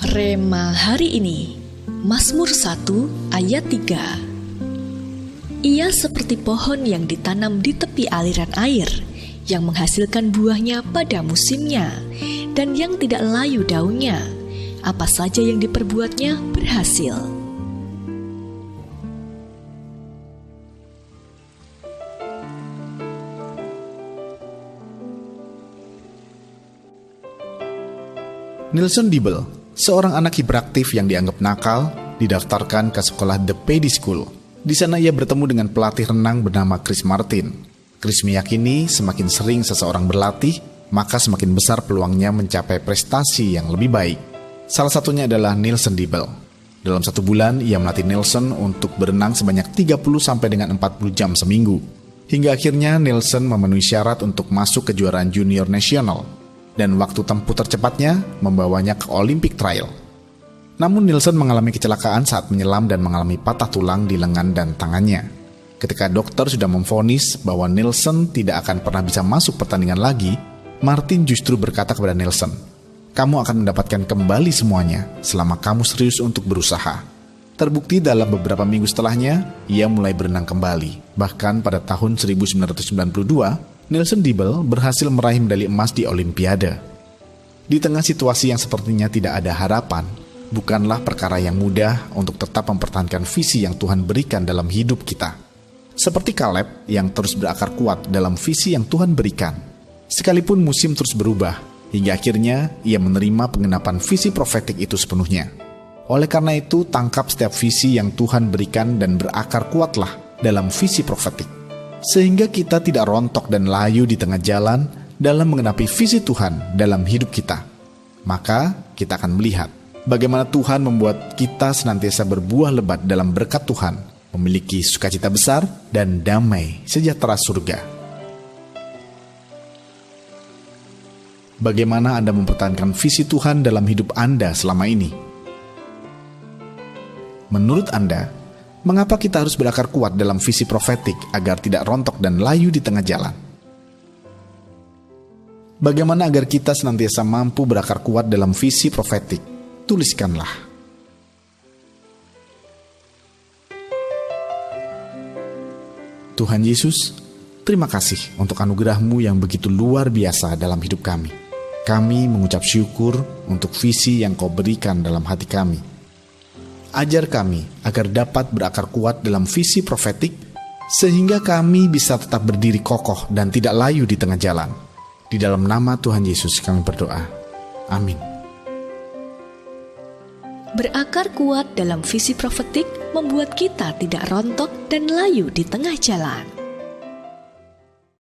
Rema hari ini, Mazmur 1 ayat 3. Ia seperti pohon yang ditanam di tepi aliran air, yang menghasilkan buahnya pada musimnya, dan yang tidak layu daunnya. Apa saja yang diperbuatnya berhasil. Nelson Dibble, seorang anak hiperaktif yang dianggap nakal, didaftarkan ke sekolah The Pady School. Di sana ia bertemu dengan pelatih renang bernama Chris Martin. Chris meyakini semakin sering seseorang berlatih, maka semakin besar peluangnya mencapai prestasi yang lebih baik. Salah satunya adalah Nelson Dibble. Dalam 1 bulan, ia melatih Nelson untuk berenang sebanyak 30 sampai dengan 40 jam seminggu. Hingga akhirnya Nelson memenuhi syarat untuk masuk kejuaraan junior nasional. Dan waktu tempuh tercepatnya membawanya ke Olympic Trial. Namun Nelson mengalami kecelakaan saat menyelam dan mengalami patah tulang di lengan dan tangannya. Ketika dokter sudah memvonis bahwa Nelson tidak akan pernah bisa masuk pertandingan lagi, Martin justru berkata kepada Nelson, "Kamu akan mendapatkan kembali semuanya selama kamu serius untuk berusaha." Terbukti dalam beberapa minggu setelahnya, ia mulai berenang kembali. Bahkan pada tahun 1992, Nelson Dibble berhasil meraih medali emas di Olimpiade. Di tengah situasi yang sepertinya tidak ada harapan, bukanlah perkara yang mudah untuk tetap mempertahankan visi yang Tuhan berikan dalam hidup kita. Seperti Caleb yang terus berakar kuat dalam visi yang Tuhan berikan. Sekalipun musim terus berubah, hingga akhirnya ia menerima pengenapan visi profetik itu sepenuhnya. Oleh karena itu, tangkap setiap visi yang Tuhan berikan dan berakar kuatlah dalam visi profetik. Sehingga kita tidak rontok dan layu di tengah jalan dalam mengenapi visi Tuhan dalam hidup kita. Maka kita akan melihat bagaimana Tuhan membuat kita senantiasa berbuah lebat dalam berkat Tuhan, memiliki sukacita besar dan damai sejahtera surga. Bagaimana Anda mempertahankan visi Tuhan dalam hidup Anda selama ini? Menurut Anda, mengapa kita harus berakar kuat dalam visi profetik agar tidak rontok dan layu di tengah jalan? Bagaimana agar kita senantiasa mampu berakar kuat dalam visi profetik? Tuliskanlah. Tuhan Yesus, terima kasih untuk anugerah-Mu yang begitu luar biasa dalam hidup kami. Kami mengucap syukur untuk visi yang Kau berikan dalam hati kami. Ajar kami agar dapat berakar kuat dalam visi profetik, sehingga kami bisa tetap berdiri kokoh dan tidak layu di tengah jalan. Di dalam nama Tuhan Yesus kami berdoa. Amin. Berakar kuat dalam visi profetik membuat kita tidak rontok dan layu di tengah jalan.